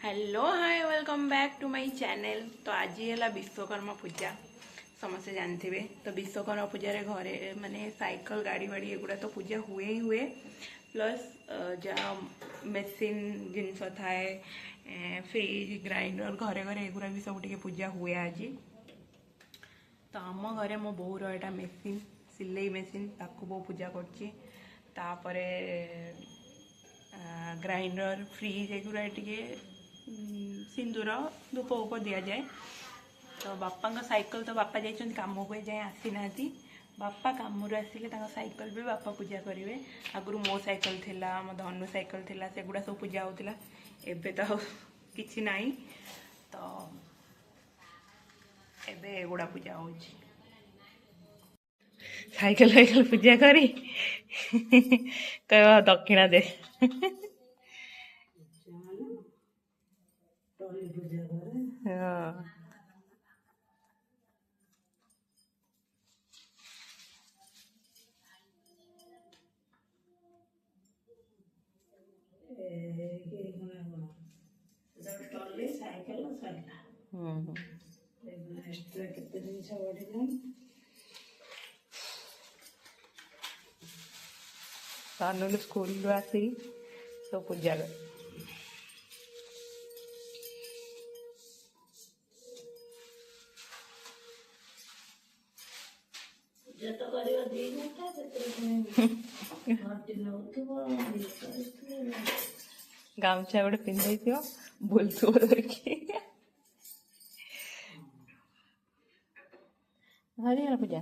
Hello hi welcome back to my channel. तो आज है विश्वकर्मा पूजा समस्ते जानते। तो विश्वकर्मा पूजा घरे माने साइकिल गाड़ी वाड़ी एगुड़ा तो पूजा हुए ही हुए प्लस जहाँ मेसीन जिनस थाए फ्रिज ग्राइंडर घरे घरे एगुड़ा भी सब टे पूजा हुए आज। तो आम घरे मो बोर यहाँ मेसीन सिलाई मेसीन ताकू बो पूजा कर ग्राइंडर फ्रिज एगुड़ा टे सिंदूर धूप उप दि जाए। तो बापा साइकिल तो बापा जाइए कम को जाए आसी ना बापा कम आसिले साइकिल भी बापा पूजा करेंगे। आगु मो साइकिल थिला मो धनु साइकिल थिला सेगुड़ा सब पूजा होता एबे तो किछि नाई। तो एबे एगुड़ा पूजा हो साइकिल साइकिल पूजा करी कह दक्षिणा दे हाँ सानू स्कूल आसी सब पूजा कर गामछा गोटे पिंधे बुलथु धरिकी हरियाणा पूजा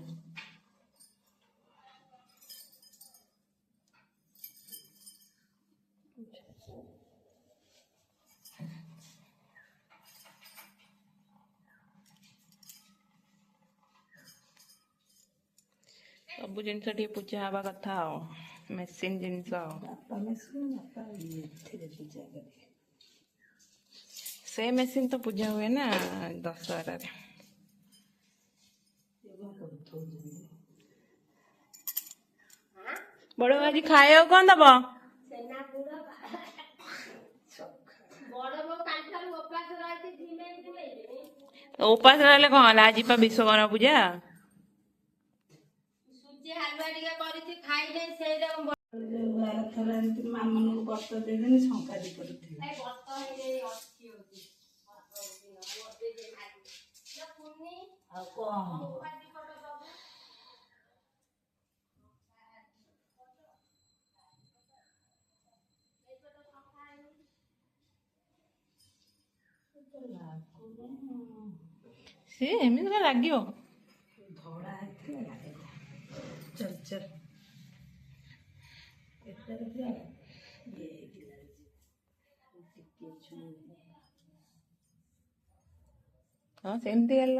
सब जिनस पूजा हवा कथा मेसीन जिनस से मेसीन तो पूजा हुए ना दशहरा रे। बड़ आज खाए कौन दब उपास रहा कौन आज विश्वकर्मा पूजा सी एमती क्या लगे चल चल हाँ सेमती गल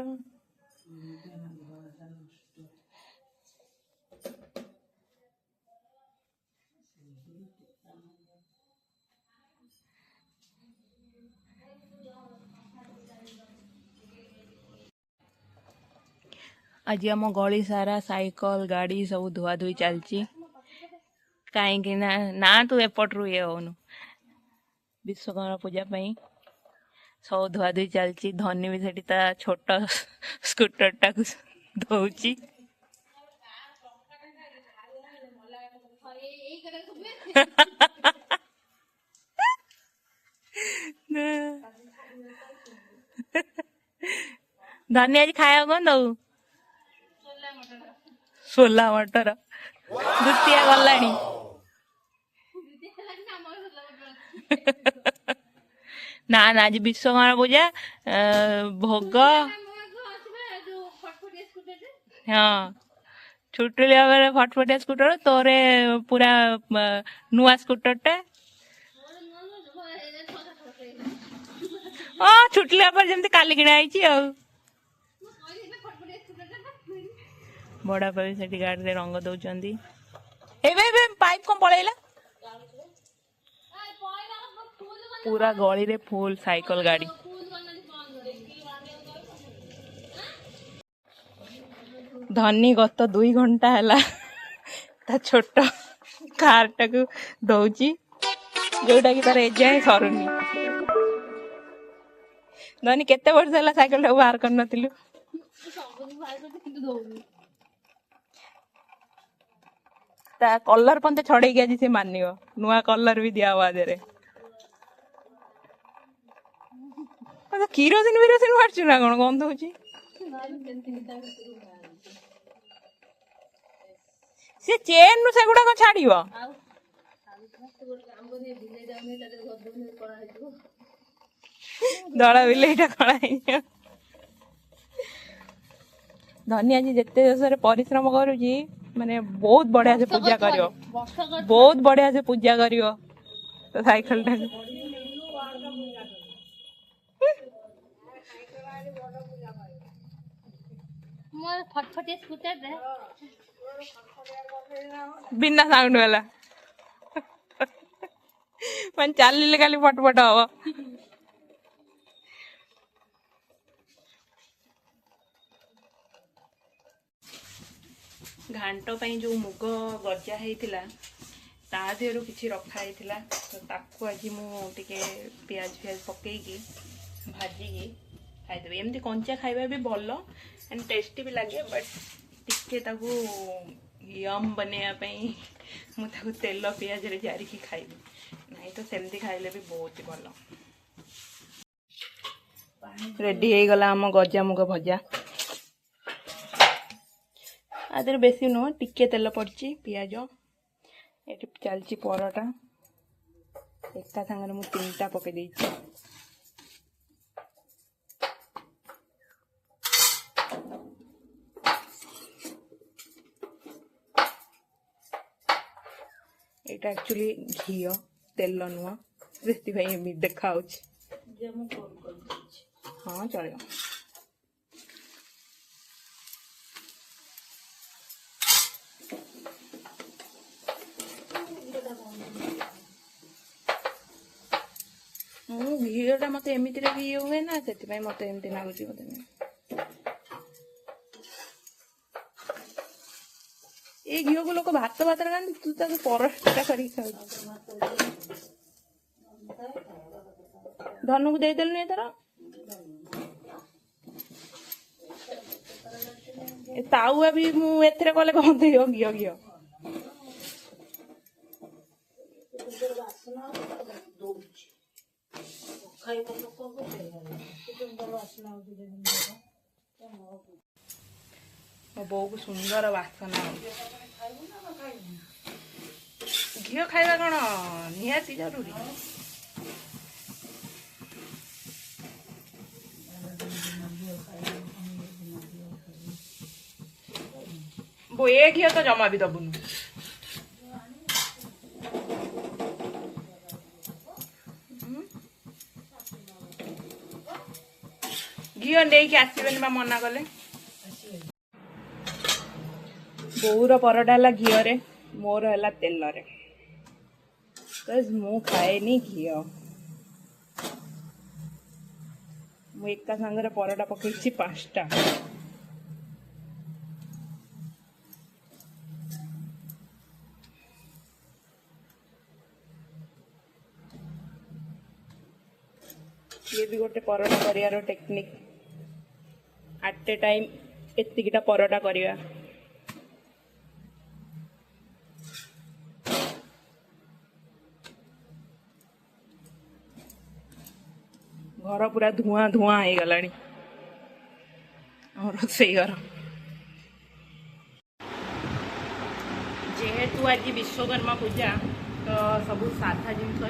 आज आम गली सारा साइकिल गाड़ी सब धुआ धुई चलची कहीं ना तू एपट्रु ये होनु विश्वकर्मा पूजा सब धुआ धुई चलची। धनी भी सेठी ता छोट स्कूटर टा धोची धनी आज खाया कौन दऊ सोला मटर द्वितीय गलानी ना ना आज विश्वकर्मा पूजा भोग हाँ छुटली भाव फटफटिया स्कूटर तोरे पूरा नुआ स्कूटर टे छुटली भाव जमी काली किଣା आई बड़ा से गाड़ी रंग दौरान पाइप कौन पलैला पूरा गली रे फुल साइकिल गाड़ी धनी गत 2 घंटा है ता छोट कार टाक दौची जोटा कि तार एजाए सरुनी ଧନୀ କେତେ ବର୍ଷ ହେଲା ସାଇକେଲ ଟାକୁ ବାହାର କରିନଥିଲୁ? ତା କଲର ପନ୍ତେ ଛଡେଇକି ଆଜି ସେ ମାନିବ, ନୂଆ କଲର ବି ଦିଆ ହବ ଆଦେହରେ। କିରୋସିନ ଫିରୋସିନ ମାରୁଛୁ ନା କଣ? ଗନ୍ଧ ହଉଛି। ସେ ଚେନ୍ ରୁ ସେଗୁଡାକ ଛାଡିବ। ଧଳା ବିଲେଇଟା କଳା ହେଇଯିବ। ଧନୀ ଆଜି ଯେତେ ଦେଶରେ ପରିଶ୍ରମ କରୁଛି, ମାନେ ବହୁତ ବଢିଆ ସେ ପୂଜା କରିବ, ବହୁତ ବଢିଆ ସେ ପୂଜା କରିବ ତ ସାଇକେଲ ଟାକୁ। ବିନା ସାଉଣ୍ଡ ବାଲା ମାନେ ଚାଲିଲେ ଖାଲି ଫଟଫଟ ହବ। ଘାଣ୍ଟ ପାଇଁ ଯୋଉ ମୁଗ ଗଜା ହେଇଥିଲା ତା ଦେହରୁ କିଛି ରଖା ହେଇଥିଲା, ତ ତାକୁ ଆଜି ମୁଁ ଟିକେ ପିଆଜ ଫିଆଜ ପକେଇକି ଭାଜିକି ଖାଇଦେବି। ଏମିତି କଞ୍ଚା ଖାଇବା ବି ଭଲ ଆଣ୍ଡ ଟେଷ୍ଟି ବି ଲାଗେ, ବଟ୍ ଟିକେ ତାକୁ ୟମ୍ ବନେଇବା ପାଇଁ ମୁଁ ତାକୁ ତେଲ ପିଆଜରେ ଜାରିକି ଖାଇବି, ନାଇଁ ତ ସେମିତି ଖାଇଲେ ବି ବହୁତ ଭଲ। ରେଡି ହେଇଗଲା ଆମ ଗଜାମୁଗ ଭଜା। ଆଦେହରେ ବେଶୀ ନୁହଁ, ଟିକେ ତେଲ ପଡ଼ିଛି, ପିଆଜ, ଏଠି ଚାଲିଛି ପରଟା, ଏକା ସାଙ୍ଗରେ ମୁଁ 3ଟା ପକେଇ ଦେଇଛି। ଏଇଟା ଆକ୍ଚୁଆଲି ଘିଅ, ତେଲ ନୁହଁ, ସେଥିପାଇଁ ଏମିତି ଦେଖା ହଉଛି। ହଁ ଚଳିବ। ଘିଅଟା ମତେ ଏମିତିରେ ବି ଇଏ ହୁଏ ନା, ସେଥିପାଇଁ ମତେ ଏମିତି ଲାଗୁଛି। ବୋଧେ ଏଇ ଘିଅକୁ ଲୋକ ଭାତ ଭାତରେ ଖାଆନ୍ତି, ତୁ ତାକୁ ପରଟା କରିକି ଖାଉଛୁ। ଧନକୁ ଦେଇଦେଲୁନି ଏଥର। ତାୱା ବି ମୁଁ ଏଥିରେ କଲେ ଗନ୍ଧେଇବ ଘିଅ ଘିଅ। ମୋ ବୋଉକୁ ସୁନ୍ଦର ବାସନା ହଉଛି। ଘିଅ ଖାଇବା କଣ ନିହାତି ଜରୁରୀ? ବୋ ଏ ଘିଅ ତ ଜମା ବି ଦବୁନି। ଘିଅ ନେଇକି ଆସିବେନି ବା, ମନା କଲେ। ବୋଉର ପରଟା ହେଲା ଘିଅରେ, ମୋର ହେଲା ତେଲରେ। ମୁଁ ଖାଏନି ଘିଅ। ମୁଁ ଏକା ସାଙ୍ଗରେ ପରଟା ପକେଇଛି 5ଟା। ये भी गोटे परोटा करियार टेक्निक। एट ए टाइम एतिकिटा परोटा करिया। घर पूरा धुआं धुआं हो गलानी रोसई घर। जेहेतु आज विश्वकर्मा पूजा तो सब साधा जिनस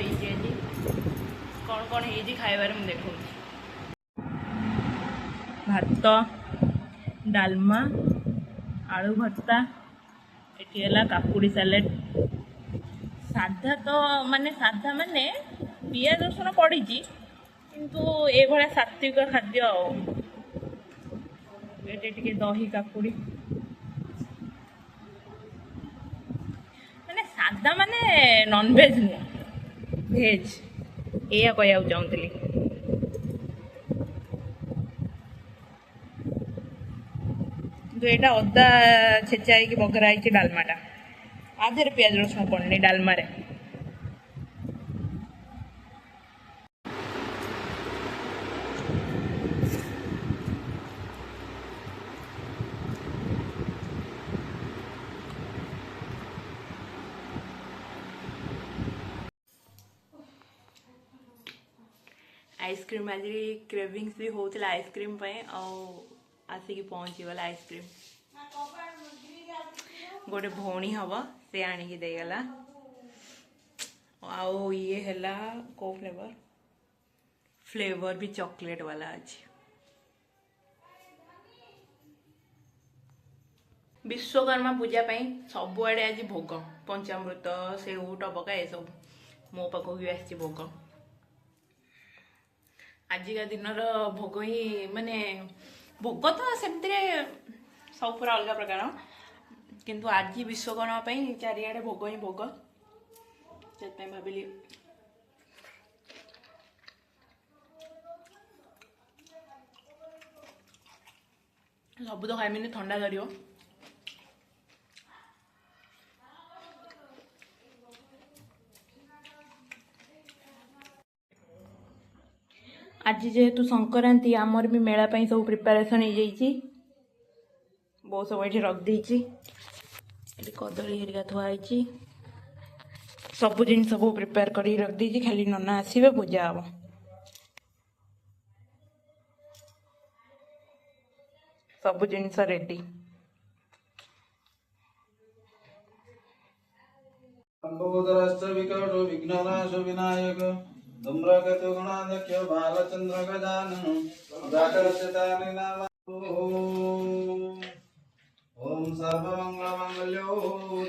कौन कौन है खाइबार मुझे देखो। भात, डालमा, आलू भर्ता, एटी काकुड़ी सालेड। साधा तो माने साधा माने पियाज रसुण पड़ी किंतु ए भला सात्विक खाद्य टे दही काकुड़ी माने साधा माने नॉनवेज नुह भेज या कहया चाहूली। जो यहाँ अदा छेचा ही बघरा डालमाटा आधे पियाज रसुण पड़नी डालमा। आइसक्रीम आज क्रेविंग्स भी होता आइसक्रीम आसिक पहुँचीगला आइसक्रीम गोटे भौणी हम से आणिकी देगला आओ ये है को फ्लेवर फ्लेवर भी चॉकलेट वाला अच्छे विश्वकर्मा पूजा सबुआड़े आज भोग पंचामृत सेऊ टबका ये सब मो पाख भी आसी भोग आजिका दिन भोग ही माने भोग तो सेमती सब पूरा अलग प्रकार किंतु आज विश्वकर्मा चारिआडे भोग ही भोग से भाविली सब तो खाइमिनी ठंडा धर आज जेहेतु संक्रांति आमर भी मेला सब प्रिपेरेसन हो जाइए बहुत सब ये रखी कदली हेरिका थुआई सब जिन सब प्रिपेयर कर रखी खाली नना आसवे पूजा हम सब जिनस रेडी विघ्ननाश विनायक धूम्रगतो गणाध्यक्ष बालचंद्र गजानन जागरचतानि नाम ओम सर्वमंगलमंगल्यो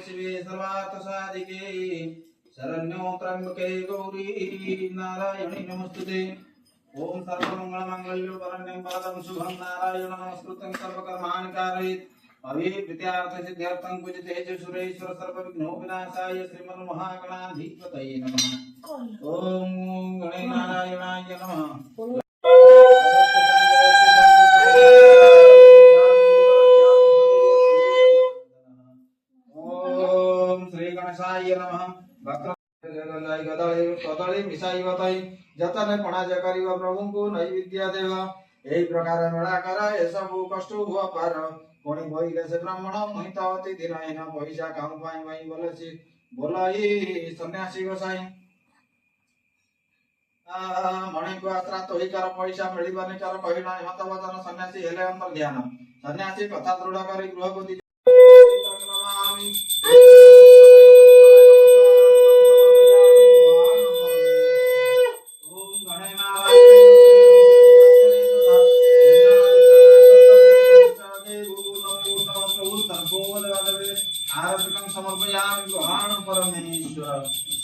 शिवे सर्वार्थसाधिके शरण्यो त्र्यंबके गौरी नारायणी नमस्तुते ओम सर्वमंगलमंगल्यो परण्यं पदं शुभं नारायण नमस्कृतं सर्वकर्माणि कारयेत् अभिप्रीत्यार्थ सिद्ध्यर्थं पूजिते सुरेश्वर सर्वविघ्नो विनाशाय श्रीमन्महागणाधिपतये नमः ओम गणेनारायणाय नमः ओम श्री गणेशाय नमः भक्त कदली मिसाई बताई जतने पणा जकरी प्रभु को नैवेद्य देव यही प्रकार मेला कर ए सब कष्ट हुआ पार कोणी बोले से ब्राह्मण महितावती दिन पैसा काम पाई बोले बोलाई सन्यासी गोसाई मणि को आश्रात होकर पैसा मिलवानी कर कहना मत वचन सन्यासी हेले अंतर ध्यान सन्यासी कथा दृढ़ कर गृह को समर्पयामि गृहाण परमेश्वर